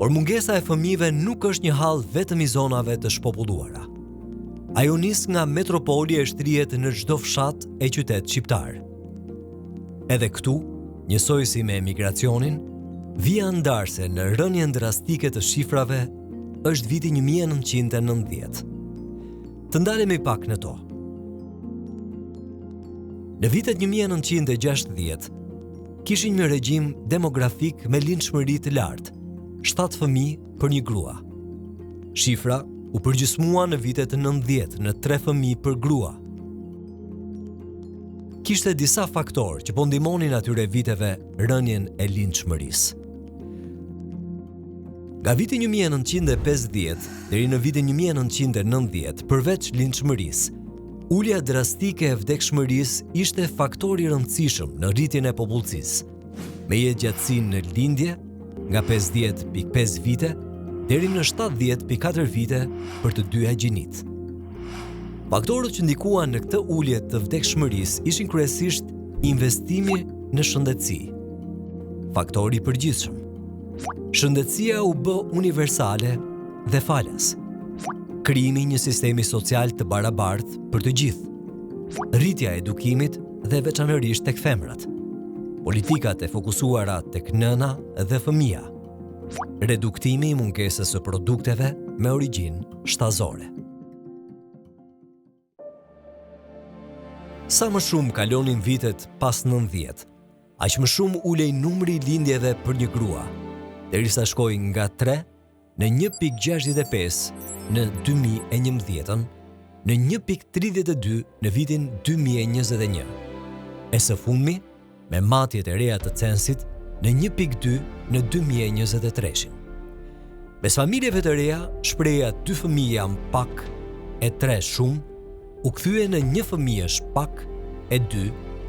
Por mungesa e fëmijëve nuk është një hall vetëm i zonave të shpopulluara. Ajo nis nga metropoli e shtrihet në çdo fshat e qytet shqiptar. Edhe këtu, njësoj si me emigracionin, vija ndarse në rënien drastike të shifrave është viti 1990. Të ndalemi pak në to. Në vitet 1960, kishin një regjim demografik me linçmëri të lartë, 7 fëmijë për një grua. Shifra u përgjysmua në vitet 90 në 3 fëmijë për grua. Kishte disa faktorë që po ndihmonin atyre viteve rënien e linçmërisë. Nga viti 1950 deri në vitin 1990, përveç linçmërisë, ulja drastike e vdekshmërisë ishte faktor i rëndësishëm në rritjen e popullsisë, me jetëgjatësinë në lindje nga 50.5 vite deri në 70.4 vite për të dyja gjinit. Faktorët që ndikuan në këtë ulje të vdekshmërisë ishin kryesisht investimi në shëndetësi. Faktori i përgjithshëm. Shëndetësia u bë universale dhe falas. Krijimi i një sistemi social të barabartë për të gjithë. Rritja e edukimit dhe veçanërisht tek femrat. Politikat e fokusuara tek nëna dhe fëmija. Reduktimi i mungesës së produkteve me origjinë shtazore. Sa më shumë kalonin vitet pas 90, aq më shumë ulej numri i lindjeve për një grua, derisa shkoi nga 3 në 1.65 në 2011, në 1.32 në vitin 2021. E së fundmi, me matjet e reja të censit, në 1.2 në 2023. Mes familjeve të reja, shpreha 2 fëmijë janë pak e 3 shumë, u kthye në 1 fëmijësh pak e 2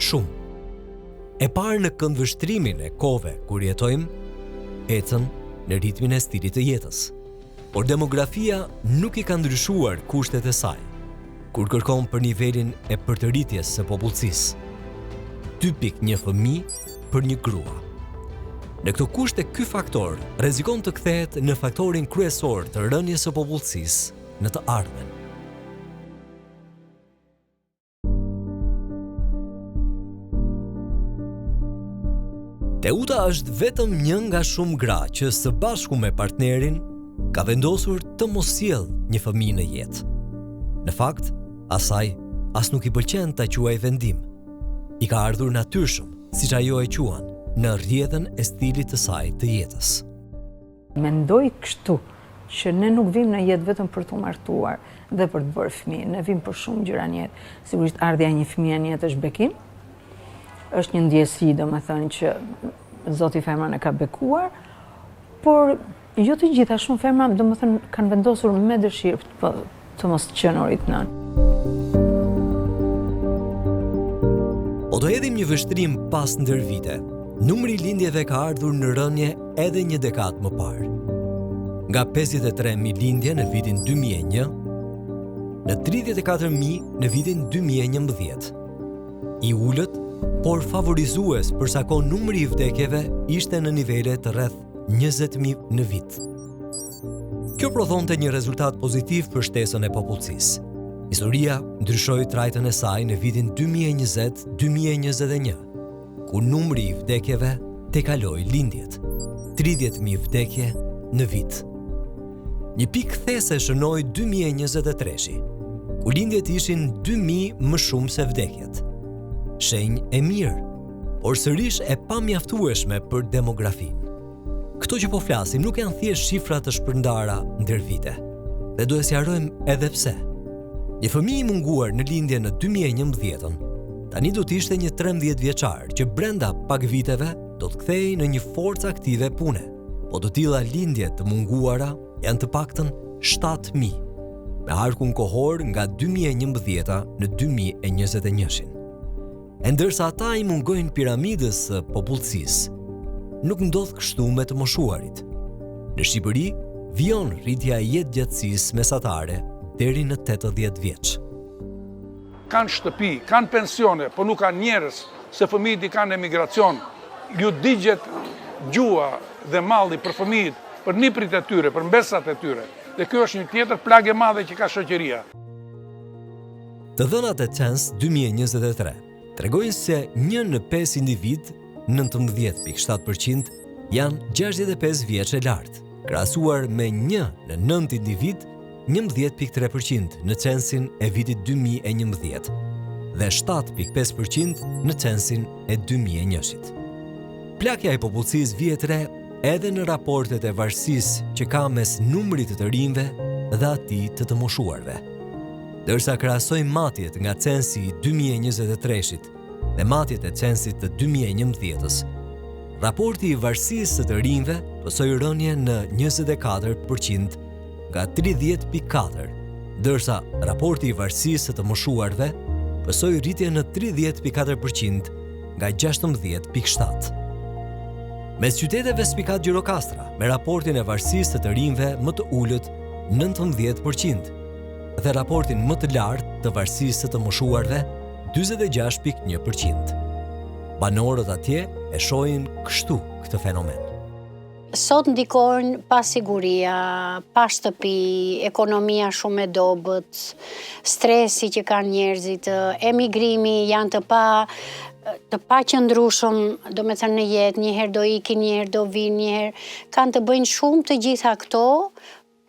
shumë. E parë në këndvështrimin e kohëve kur jetojmë, ecën në ritmin e stilit të jetës. Por demografia nuk i ka ndryshuar kushtet e saj, kur kërkon për nivelin e përtëritjes së popullsisë. 2.1 fëmijë për një grua. Në këto kushte, ky faktor rrezikon të kthehet në faktorin kryesor të rënies së popullsisë në të ardhmen. Teuta është vetëm një nga shumë gra që së bashku me partnerin ka vendosur të mos sjellë një fëmijë në jetë. Në fakt, asaj as nuk i pëlqen ta quaj vendim. I ka ardhur natyrshëm, siç ajo e quan, në rrjedhën e stilit të saj të jetës. Mendoj kështu, që ne nuk vim në jetë vetëm për të martuar dhe për të bërë fëmijë, ne vim për shumë gjëra në jetë. Sigurisht ardhja e një fëmie në jetë është bekim, është një ndjesi, domethënë që Zoti femrën e ka bekuar, por jo të gjitha, shumë femra domethënë kanë vendosur me dëshirë të mos qenurit nën. O do hedhim një vështrim pas ndër vite. Numri i lindjeve ka ardhur në rënje edhe një dekadë më parë. Nga 53.000 lindje në vitin 2001, në 34.000 në vitin 2011. I ullët, por favorizues për sa kohë numri i vdekjeve ishte në nivele të rreth 20.000 në vit. Kjo prodhonte një rezultat pozitiv për shtesën e popullsisë. Historia ndryshoi trajtën e saj në vitin 2020-2021. Ku numri i vdekjeve tekaloi lindjet, 30.000 vdekje në vit. Një pikë kthese shënoi 2023, ku lindjet ishin 2.000 më shumë se vdekjet. Shenjë e mirë, por sërish e pamjaftueshme për demografinë. Këto që po flasim nuk janë thjesht shifra të shpërndara ndër vite, dhe duhet sqarojmë edhe pse. Një fëmijë i munguar në lindje në 2011, tani do të ishte një 13 vjeçar që brenda pak viteve do të kthehej në një forcë aktive pune, po të tilla lindje të munguara janë të paktën 7.000, me arkun kohor nga 2011 në 2021. E ndërsa ata i mungojnë piramidës së popullsisë, nuk ndodh kështu me të moshuarit. Në Shqipëri, vijon rritja e jetëgjatësisë mesatare deri në 80 vjeç. Kanë shtëpi, kanë pensione, po nuk kanë njerëz, se fëmijët i kanë emigracion. Ju digjet gjua dhe malli për fëmijët për niprit e tyre, për mbesat e tyre. Dhe kjo është një tjetër plagë e madhe që ka shoqëria. Të dhënat e Census 2023 tregojnë se 1 në 5 individ, 19.7%, janë 65 vjeç e lartë, krahasuar me 1 në 9 individ, 11.3% në censin e vitit 2011 dhe 7.5% në censin e 2001-shit. Plagja e popullsisë vihet re edhe në raportet e varësisë që ka mes numrit të rinjve dhe atij të moshuarve. Dërsa krahasojmë matjet nga censi i 2023-shit dhe matjet e censit të 2011-s, raporti i varësisë të rinjve pësoi rënje në 24% nga 30.4, dërsa raporti i varësisë të moshuarve pësoi rritje në 30.4% nga 16.7. Mes qyteteve spikat Gjirokastra me raportin e varësisë të rinjve më të ulët 19%, dhe raportin më të lartë të varësisë të moshuarve 46.1%. Banorët atje e shohin kështu këtë fenomen. Sot ndikojnë pasiguria, pa shtëpi, ekonomia shumë e dobët, stresi që kanë njerëzit, emigrimi janë të pa qëndrueshëm, do me thënë në jetë, njëherë do ikin, njëherë do vinë, njëherë kanë të bëjnë shumë të gjitha këto,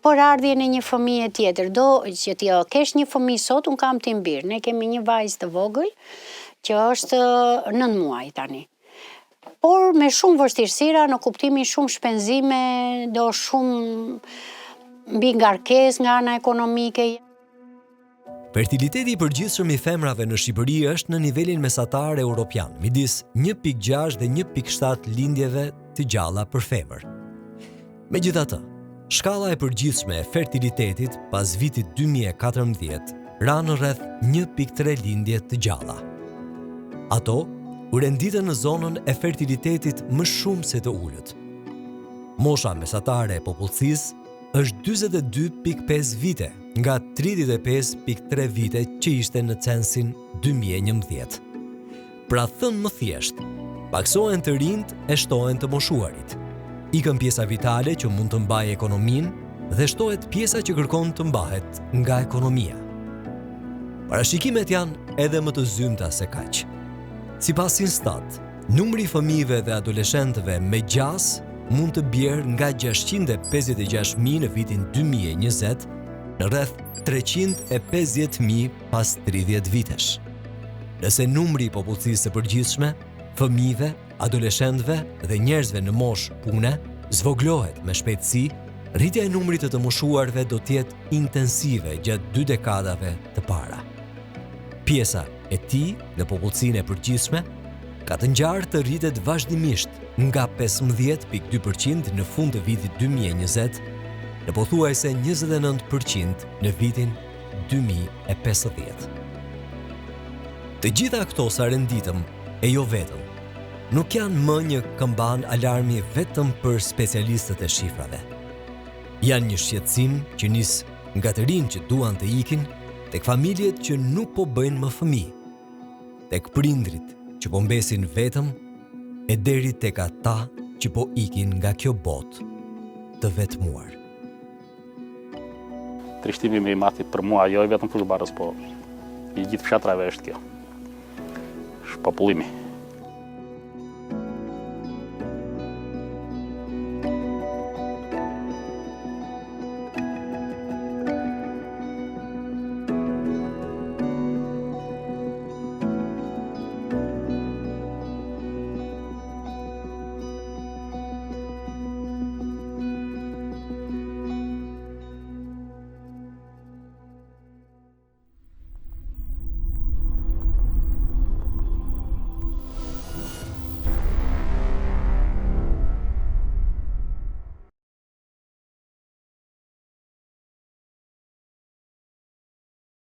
por ardhjen e një fëmije tjetër, do që ti kesh një fëmijë sot, unë kam timbir, ne kemi një vajzë të vogël, që është 9 muaj tani. Por me shumë vështirësira, në kuptimin shumë shpenzime, do shumë mbi ngarkesë nga ana ekonomike. Fertiliteti i përgjithshëm i femrave në Shqipëri është në nivelin mesatar europian, midis 1.6 dhe 1.7 lindjeve të gjalla për femër. Megjithatë, shkalla e përgjithshme e fertilitetit pas vitit 2014 ra në rreth 1.3 lindje të gjalla. Ato u renditën në zonën e fertilitetit më shumë se të ulët. Mosha mesatare e popullsisë është 42.5 vite nga 35.3 vite që ishte në censin 2011. Pra thënë më thjesht, paksohen të rinjt e shtohen të moshuarit. Ikën pjesa vitale që mund të mbajë ekonominë dhe shtohet pjesa që kërkon të mbahet nga ekonomia. Parashikimet janë edhe më të zymta se kaq. Sipas Instat, numri i fëmijëve dhe adoleshentëve me gjas mund të bjerë nga 656.000 në vitin 2020 në rreth 350.000 pas 30 vitesh. Nëse numri i popullsisë së përgjithshme, fëmijëve, adoleshentëve dhe njerëzve në moshë pune zvoglohet me shpejtësi, rritja e numrit të moshuarve do të jetë intensive gjatë 2 dekadave të para. Pjesa e tij në popullsinë e përgjithshme ka të ngjarë të rritet vazhdimisht nga 15.2% në fund të vitit 2020 në pothuajse 29% në vitin 2050. Të gjitha këto sa renditëm e jo vetëm, nuk janë më një këmban alarmi vetëm për specialistët e shifrave. Janë një shqetësim që nis nga të rinj që duan të ikin, tek familjet që nuk po bëjnë më fëmijë, tek prindrit që po mbesin vetëm, e deri tek ata që po ikin nga kjo botë të vetmuar. Trishtimi më i madh për mua jo vetëm fushbarës, po i gjithë fshatrave është kjo. Shpopullimi.